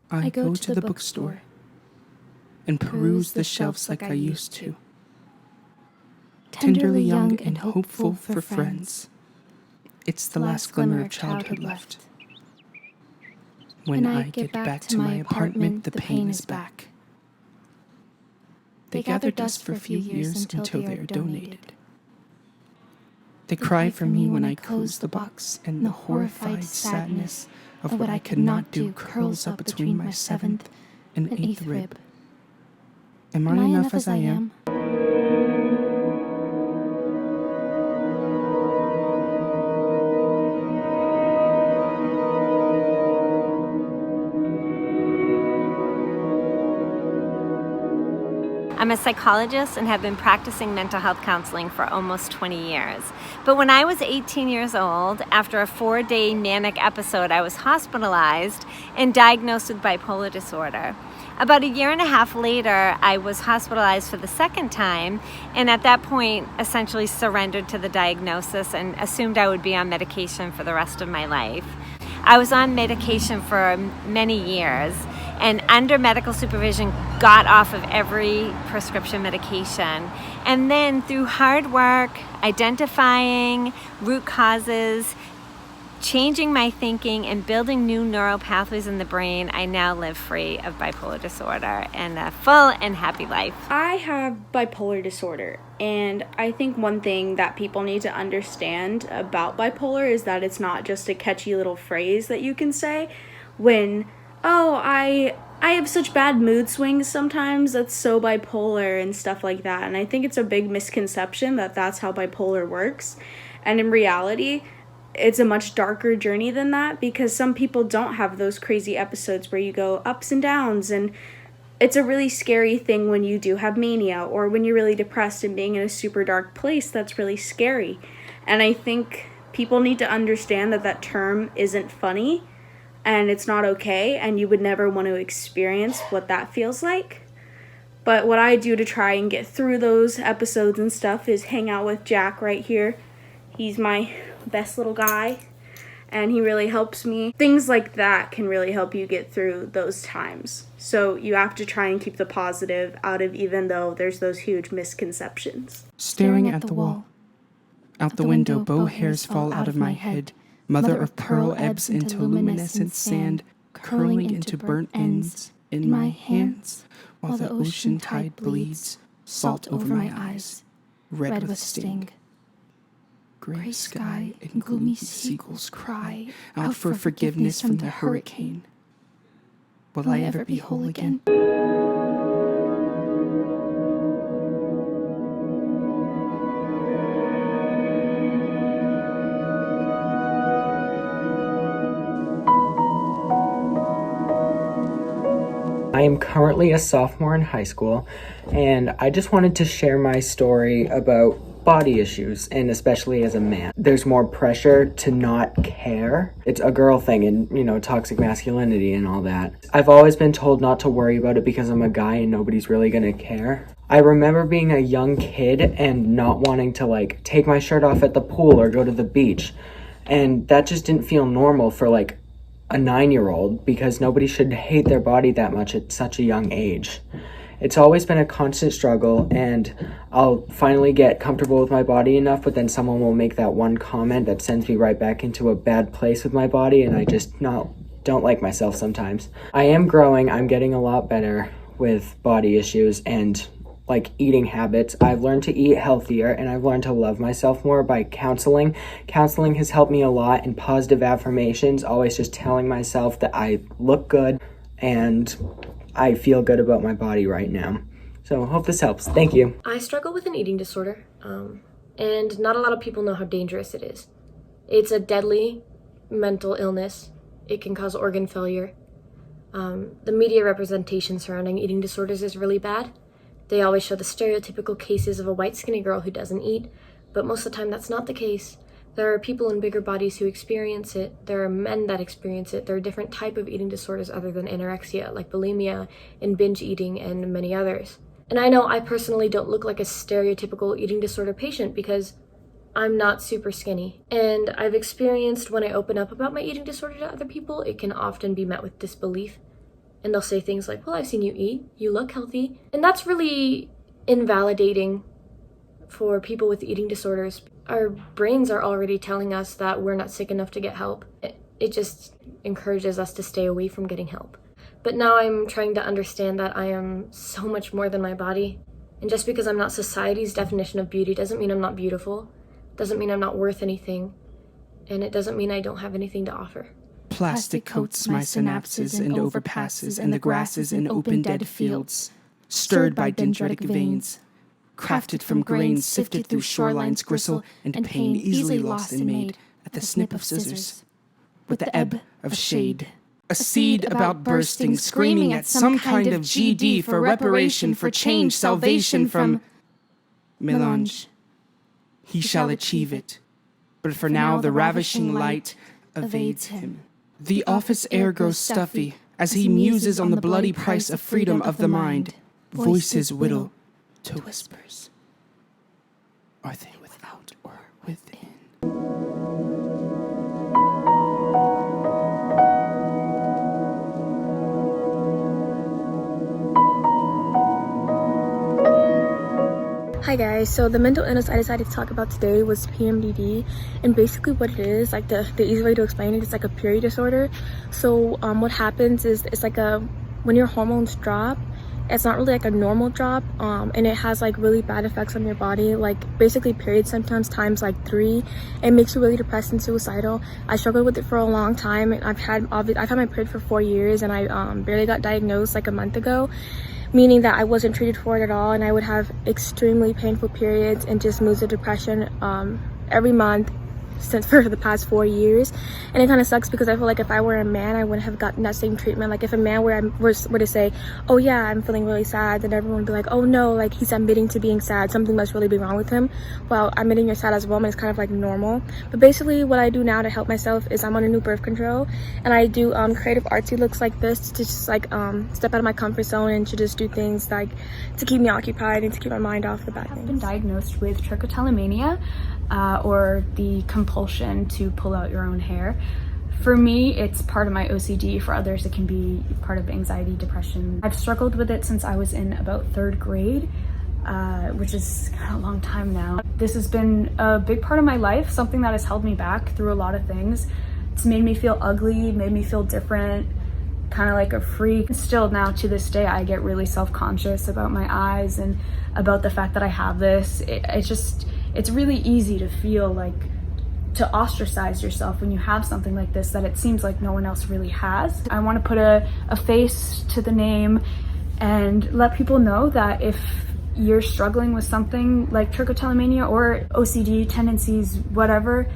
I go to the bookstore and peruse the shelves like I used to. Tenderly young and hopeful for friends. It's the last glimmer of childhood left. When I get back to my apartment, the pain is back. They gather dust for a few years until they are donated. They cry for me when I close the box, and the horrified sadness of what I could not do curls up between my 7th and 8th rib. Am I enough as I am? I'm a psychologist and have been practicing mental health counseling for almost 20 years. But when I was 18 years old, after a 4-day manic episode, I was hospitalized and diagnosed with bipolar disorder. About a year and a half later, I was hospitalized for the second time, and at that point, essentially surrendered to the diagnosis and assumed I would be on medication for the rest of my life. I was on medication for many years, and under medical supervision got off of every prescription medication. And then through hard work, identifying root causes, changing my thinking, and building new neural pathways in the brain, I now live free of bipolar disorder and a full and happy life. I have bipolar disorder, and I think one thing that people need to understand about bipolar is that it's not just a catchy little phrase that you can say when, oh, I have such bad mood swings sometimes, that's so bipolar and stuff like that. And I think it's a big misconception that that's how bipolar works. And in reality, it's a much darker journey than that, because some people don't have those crazy episodes where you go ups and downs, and it's a really scary thing when you do have mania or when you're really depressed and being in a super dark place. That's really scary. And I think people need to understand that that term isn't funny and it's not okay, and you would never want to experience what that feels like. But what I do to try and get through those episodes and stuff is hang out with Jack right here. He's my best little guy, and he really helps me. Things like that can really help you get through those times. So you have to try and keep the positive out of, even though there's those huge misconceptions. Staring at the wall. Out the window, bow hairs fall out of my head. Mother of pearl ebbs into luminescent sand, curling into burnt ends in my hands, while the ocean tide bleeds, salt over my eyes, red with sting. Gray sky and gloomy seagulls cry out for forgiveness from the hurricane. Will I ever be whole again? I am currently a sophomore in high school, and I just wanted to share my story about body issues, and especially as a man. There's more pressure to not care. It's a girl thing, and, toxic masculinity and all that. I've always been told not to worry about it because I'm a guy and nobody's really gonna care. I remember being a young kid and not wanting to, take my shirt off at the pool or go to the beach, and that just didn't feel normal for, a 9-year-old, because nobody should hate their body that much at such a young age. It's always been a constant struggle, and I'll finally get comfortable with my body enough, but then someone will make that one comment that sends me right back into a bad place with my body, and I just don't like myself sometimes. I am growing. I'm getting a lot better with body issues and eating habits. I've learned to eat healthier, and I've learned to love myself more by counseling. Counseling has helped me a lot, and positive affirmations, always just telling myself that I look good and I feel good about my body right now. So hope this helps. Thank you. I struggle with an eating disorder, and not a lot of people know how dangerous it is. It's a deadly mental illness. It can cause organ failure. The media representation surrounding eating disorders is really bad. They always show the stereotypical cases of a white skinny girl who doesn't eat, but most of the time that's not the case. There are people in bigger bodies who experience it. There are men that experience it. There are different types of eating disorders other than anorexia, like bulimia and binge eating and many others. And I know I personally don't look like a stereotypical eating disorder patient because I'm not super skinny. And I've experienced when I open up about my eating disorder to other people, it can often be met with disbelief. And they'll say things like, well, I've seen you eat, you look healthy. And that's really invalidating for people with eating disorders. Our brains are already telling us that we're not sick enough to get help. It just encourages us to stay away from getting help. But now I'm trying to understand that I am so much more than my body. And just because I'm not society's definition of beauty doesn't mean I'm not beautiful, doesn't mean I'm not worth anything, and it doesn't mean I don't have anything to offer. Plastic coats my synapses and overpasses and the grasses in open dead fields, stirred by dendritic veins, crafted from grains sifted through shorelines gristle and pain easily lost and made at the snip of scissors, with the ebb of shade. A seed about bursting, screaming at some kind of GD for reparation, for change, salvation from melange. He shall achieve it, but for now the ravishing light evades him. The office air grows stuffy as he muses on the bloody price of freedom of the mind. Voices whittle to whispers. Are they without or within? Hi guys, so the mental illness I decided to talk about today was PMDD, and basically what it is, like the easy way to explain it, it's like a period disorder. So what happens is it's like when your hormones drop, it's not really like a normal drop, and it has like really bad effects on your body, like basically period symptoms times like 3. It makes you really depressed and suicidal. I struggled with it for a long time, and I've had my period for 4 years, and I barely got diagnosed like a month ago, meaning that I wasn't treated for it at all, and I would have extremely painful periods and just moods of depression every month for the past 4 years. And it kind of sucks because I feel like if I were a man, I wouldn't have gotten that same treatment. Like if a man were to say, oh yeah, I'm feeling really sad, then everyone would be like, oh no, like he's admitting to being sad, something must really be wrong with him. Well, admitting you're sad as a woman is kind of like normal. But basically what I do now to help myself is I'm on a new birth control, and I do creative artsy looks like this to just like step out of my comfort zone and to just do things like to keep me occupied and to keep my mind off the bad things. I've been diagnosed with trichotillomania, or the compulsion to pull out your own hair. For me, it's part of my OCD. For others, it can be part of anxiety, depression. I've struggled with it since I was in about 3rd grade, which is kind of a long time now. This has been a big part of my life, something that has held me back through a lot of things. It's made me feel ugly, made me feel different, kind of like a freak. Still now to this day, I get really self-conscious about my eyes and about the fact that I have this. It's really easy to feel like to ostracize yourself when you have something like this that it seems like no one else really has. I want to put a face to the name and let people know that if you're struggling with something like trichotillomania or OCD tendencies, whatever,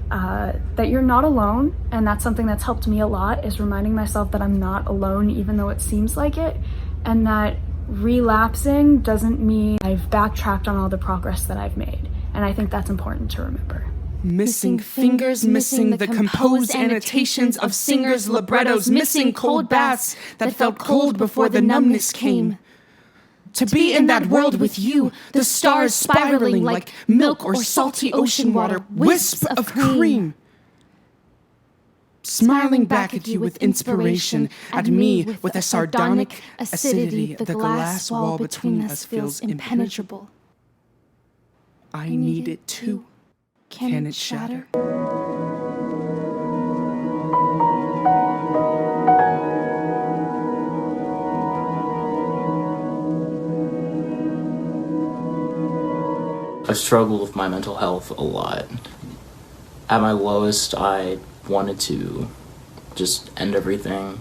that you're not alone. And that's something that's helped me a lot, is reminding myself that I'm not alone even though it seems like it, and that relapsing doesn't mean I've backtracked on all the progress that I've made. And I think that's important to remember. Missing fingers, missing the composed annotations of singers' librettos, missing cold baths that felt cold before the numbness came. To be in that world with you, the stars spiraling like milk or salty ocean water, wisps of cream. Smiling back at you with inspiration, at me with a sardonic acidity, the glass wall between us feels impenetrable. I need it too. Can it shatter? I struggled with my mental health a lot. At my lowest, I wanted to just end everything.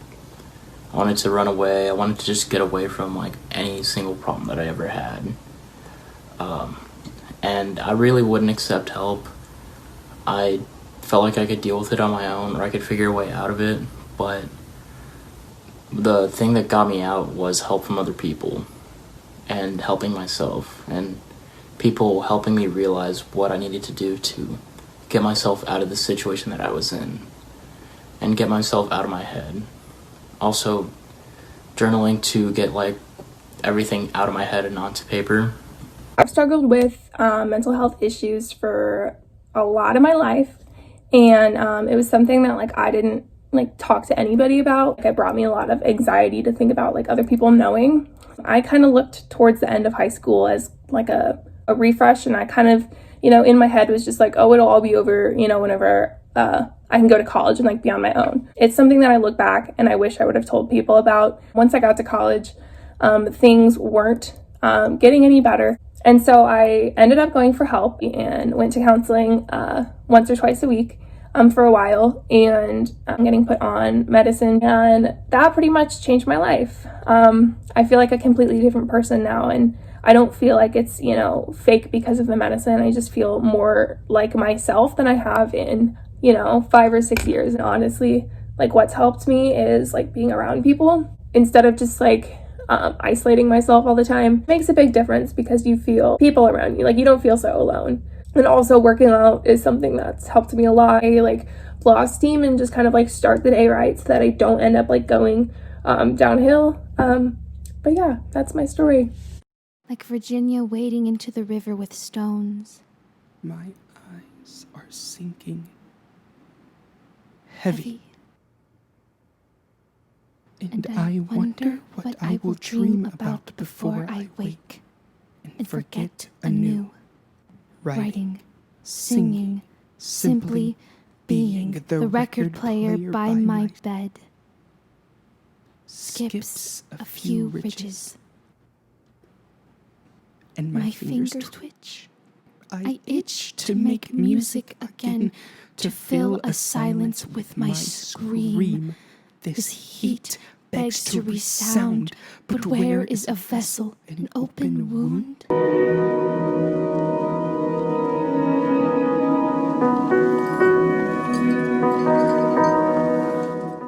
I wanted to run away. I wanted to just get away from like any single problem that I ever had. And I really wouldn't accept help. I felt like I could deal with it on my own, or I could figure a way out of it, but the thing that got me out was help from other people and helping myself, and people helping me realize what I needed to do to get myself out of the situation that I was in and get myself out of my head. Also, journaling to get like everything out of my head and onto paper. I've struggled with mental health issues for a lot of my life, and it was something that like I didn't like talk to anybody about. Like, it brought me a lot of anxiety to think about like other people knowing. I kind of looked towards the end of high school as like a refresh, and I kind of, you know, in my head was just like, oh, it'll all be over, you know, whenever I can go to college and like be on my own. It's something that I look back and I wish I would have told people about. Once I got to college, things weren't getting any better. And so I ended up going for help and went to counseling once or twice a week for a while, and I'm getting put on medicine, and that pretty much changed my life. I feel like a completely different person now, and I don't feel like it's, you know, fake because of the medicine. I just feel more like myself than I have in, you know, 5 or 6 years. And honestly, like, what's helped me is like being around people instead of just like isolating myself all the time. It makes a big difference because you feel people around you, like you don't feel so alone. And also working out is something that's helped me a lot. I like blow off steam and just kind of like start the day right so that I don't end up like going downhill. But yeah, that's my story. Like Virginia wading into the river with stones. My eyes are sinking. Heavy. And I wonder what I will dream about before I wake and forget anew. Writing, singing, simply being the record player by my bed. Skips a few ridges. And my fingers twitch. I itch to make music again, to fill a silence with my scream. This heat begs to resound, but where is a vessel, an open wound?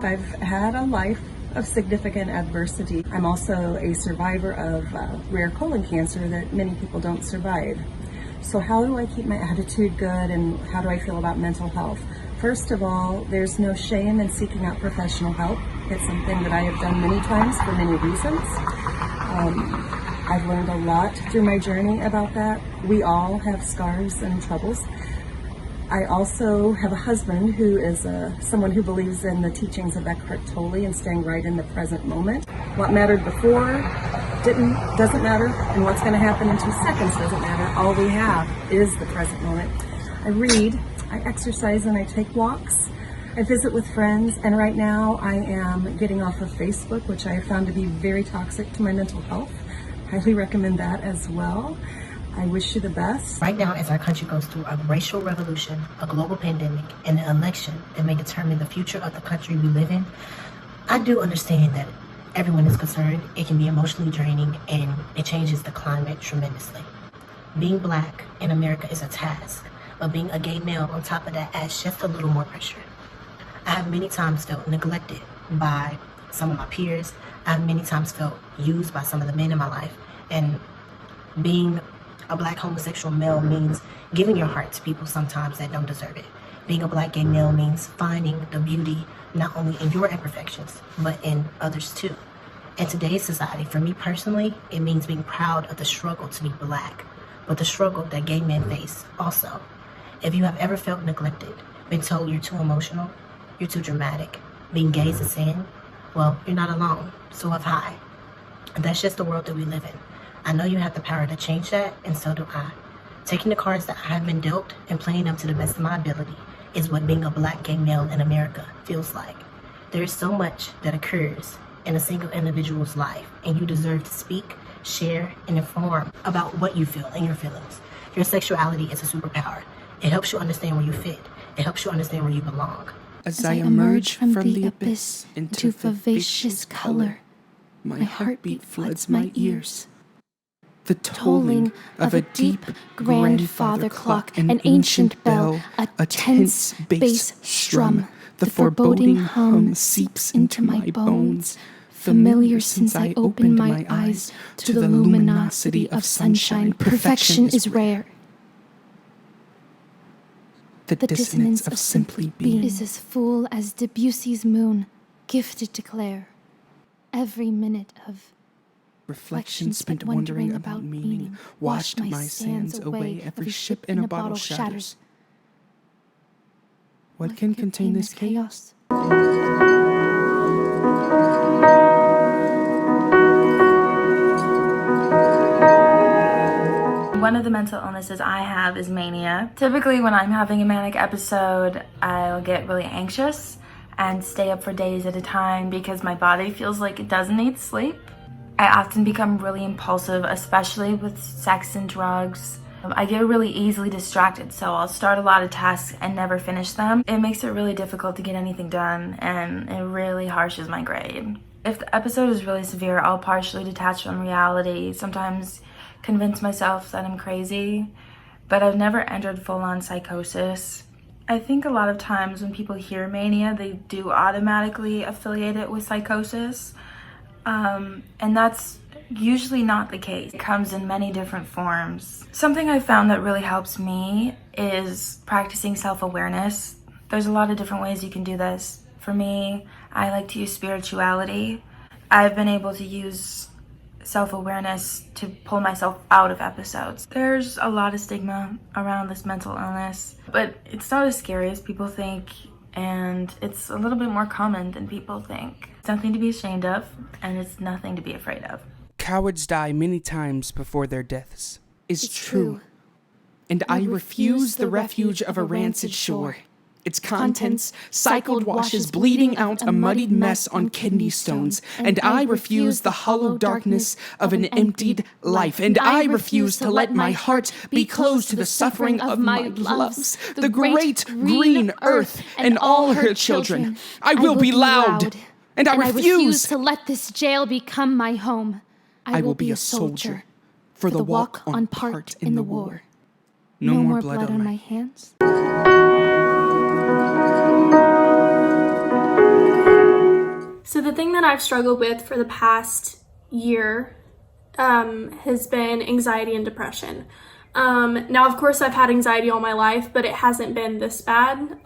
I've had a life of significant adversity. I'm also a survivor of rare colon cancer that many people don't survive. So how do I keep my attitude good, and how do I feel about mental health? First of all, there's no shame in seeking out professional help. It's something that I have done many times for many reasons. I've learned a lot through my journey about that. We all have scars and troubles. I also have a husband who is someone who believes in the teachings of Eckhart Tolle and staying right in the present moment. What mattered before doesn't matter, and what's going to happen in 2 seconds doesn't matter. All we have is the present moment. I read, I exercise, and I take walks. I visit with friends, and right now I am getting off of Facebook, which I have found to be very toxic to my mental health. Highly recommend that as well. I wish you the best. Right now, as our country goes through a racial revolution, a global pandemic, and an election that may determine the future of the country we live in, I do understand that everyone is concerned. It can be emotionally draining, and it changes the climate tremendously. Being Black in America is a task, but being a gay male on top of that adds just a little more pressure. I have many times felt neglected by some of my peers. I have many times felt used by some of the men in my life, and being a Black homosexual male means giving your heart to people sometimes that don't deserve it. Being a Black gay male means finding the beauty not only in your imperfections, but in others too. In today's society, for me personally, it means being proud of the struggle to be Black, but the struggle that gay men face also. If you have ever felt neglected, been told you're too emotional, you're too dramatic, being gay is a sin, well, you're not alone, so have I. And that's just the world that we live in. I know you have the power to change that, and so do I. Taking the cards that I have been dealt and playing them to the best of my ability is what being a Black gay male in America feels like. There is so much that occurs in a single individual's life, and you deserve to speak, share, and inform about what you feel and your feelings. Your sexuality is a superpower. It helps you understand where you fit. It helps you understand where you belong. As I emerge from the abyss into vivacious color, my heartbeat floods my ears. The tolling of a deep grandfather clock, an ancient bell, a tense bass strum. The foreboding hum seeps into my bones, familiar since I opened my eyes to the luminosity of sunshine. Perfection is rare. The dissonance of simply being is as full as Debussy's moon, gifted to Claire. Every minute of reflection spent wondering about meaning washed my sands away. Every ship in a bottle shatters. What can contain this chaos? One of the mental illnesses I have is mania. Typically when I'm having a manic episode, I'll get really anxious and stay up for days at a time because my body feels like it doesn't need sleep. I often become really impulsive, especially with sex and drugs. I get really easily distracted, so I'll start a lot of tasks and never finish them. It makes it really difficult to get anything done, and it really harshes my grade. If the episode is really severe, I'll partially detach from reality, sometimes convince myself that I'm crazy, but I've never entered full-on psychosis. I think a lot of times when people hear mania, they do automatically affiliate it with psychosis, and that's usually not the case. It comes in many different forms. Something I found that really helps me is practicing self-awareness. There's a lot of different ways you can do this. For me, I like to use spirituality. I've been able to use self-awareness to pull myself out of episodes. There's a lot of stigma around this mental illness, but it's not as scary as people think, and it's a little bit more common than people think. It's nothing to be ashamed of, and it's nothing to be afraid of. Cowards die many times before their deaths. It's true. And I refuse the refuge of a rancid shore. Its contents, cycled washes bleeding out a muddied mess on kidney stones. And I refuse the hollow darkness of an emptied life. And I refuse to let my heart be closed to the suffering of my loves, the great green earth and all her children. I will be loud. And I refuse to let this jail become my home. I will be a soldier for the walk on part in the war. No more blood on my hands. So the thing that I've struggled with for the past year has been anxiety and depression. Now, of course, I've had anxiety all my life, but it hasn't been this bad.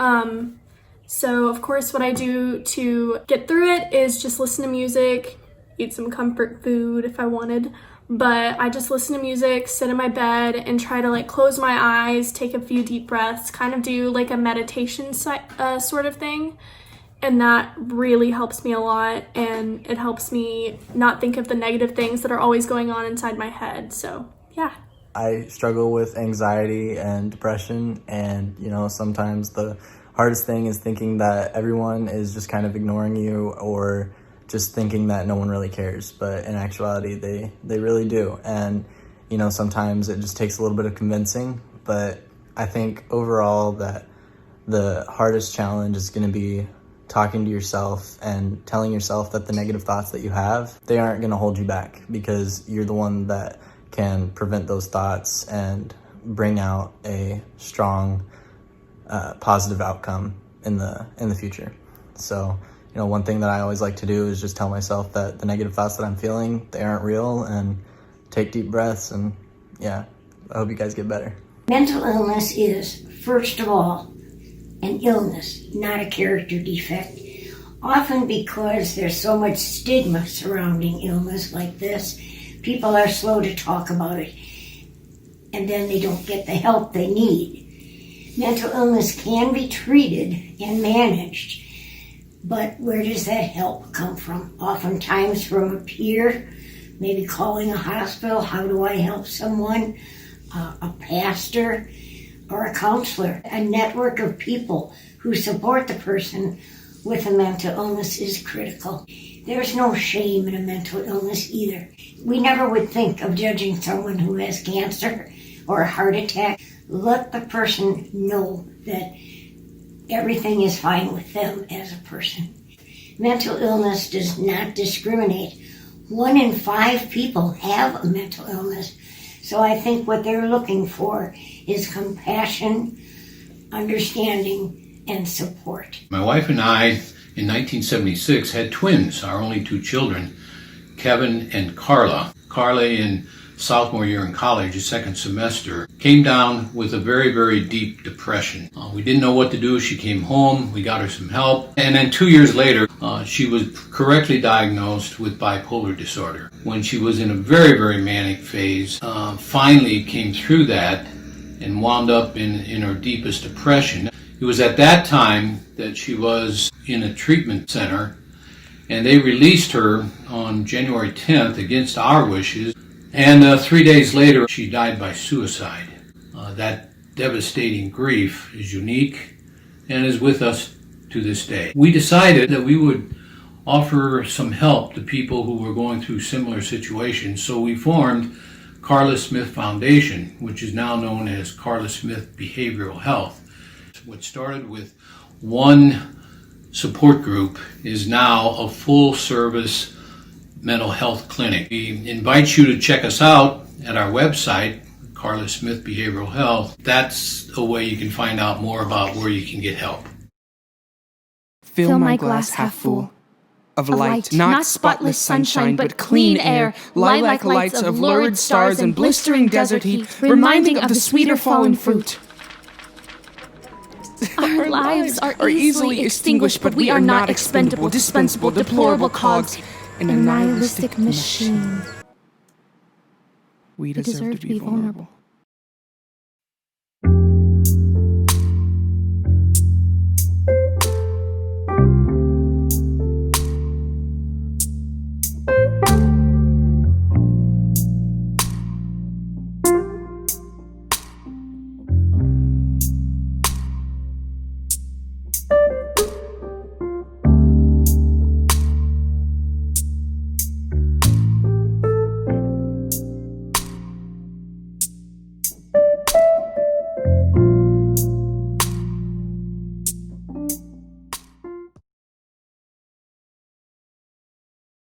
So, of course, what I do to get through it is just listen to music, eat some comfort food if I wanted. But I just listen to music, sit in my bed, and try to close my eyes, take a few deep breaths, kind of do like a meditation sort of thing. And that really helps me a lot, and it helps me not think of the negative things that are always going on inside my head. So, yeah. I struggle with anxiety and depression, and, sometimes the hardest thing is thinking that everyone is just kind of ignoring you or just thinking that no one really cares. But in actuality, they really do. And, sometimes it just takes a little bit of convincing. But I think overall that the hardest challenge is going to be talking to yourself and telling yourself that the negative thoughts that you have, they aren't going to hold you back, because you're the one that can prevent those thoughts and bring out a strong, positive outcome in the future. So, one thing that I always like to do is just tell myself that the negative thoughts that I'm feeling, they aren't real, and take deep breaths, and yeah, I hope you guys get better. Mental illness is, first of all, an illness, not a character defect. Often because there's so much stigma surrounding illness like this, people are slow to talk about it, and then they don't get the help they need. Mental illness can be treated and managed, but where does that help come from? Oftentimes from a peer, maybe calling a hospital, how do I help someone? A pastor, or a counselor. A network of people who support the person with a mental illness is critical. There's no shame in a mental illness either. We never would think of judging someone who has cancer or a heart attack. Let the person know that everything is fine with them as a person. Mental illness does not discriminate. 1 in 5 people have a mental illness. So I think what they're looking for is compassion, understanding, and support. My wife and I, in 1976, had twins, our only 2 children, Kevin and Carla. Carla, in sophomore year in college, second semester, came down with a very, very deep depression. We didn't know what to do. She came home. We got her some help. And then 2 years later, she was correctly diagnosed with bipolar disorder. When she was in a very, very manic phase, finally came through that and wound up in her deepest depression. It was at that time that she was in a treatment center, and they released her on January 10th against our wishes, and 3 days later she died by suicide. That devastating grief is unique and is with us to this day. We decided that we would offer some help to people who were going through similar situations, so we formed Carla Smith Foundation, which is now known as Carla Smith Behavioral Health. What started with one support group is now a full-service mental health clinic. We invite you to check us out at our website, Carla Smith Behavioral Health. That's a way you can find out more about where you can get help. Fill my glass half full of light, not spotless sunshine, but clean air, lilac lights of lurid stars and blistering desert heat, reminding of the sweeter fallen fruit. Our lives are easily extinguished, but we are not expendable, dispensable, deplorable cogs in a nihilistic machine. We deserve to be vulnerable.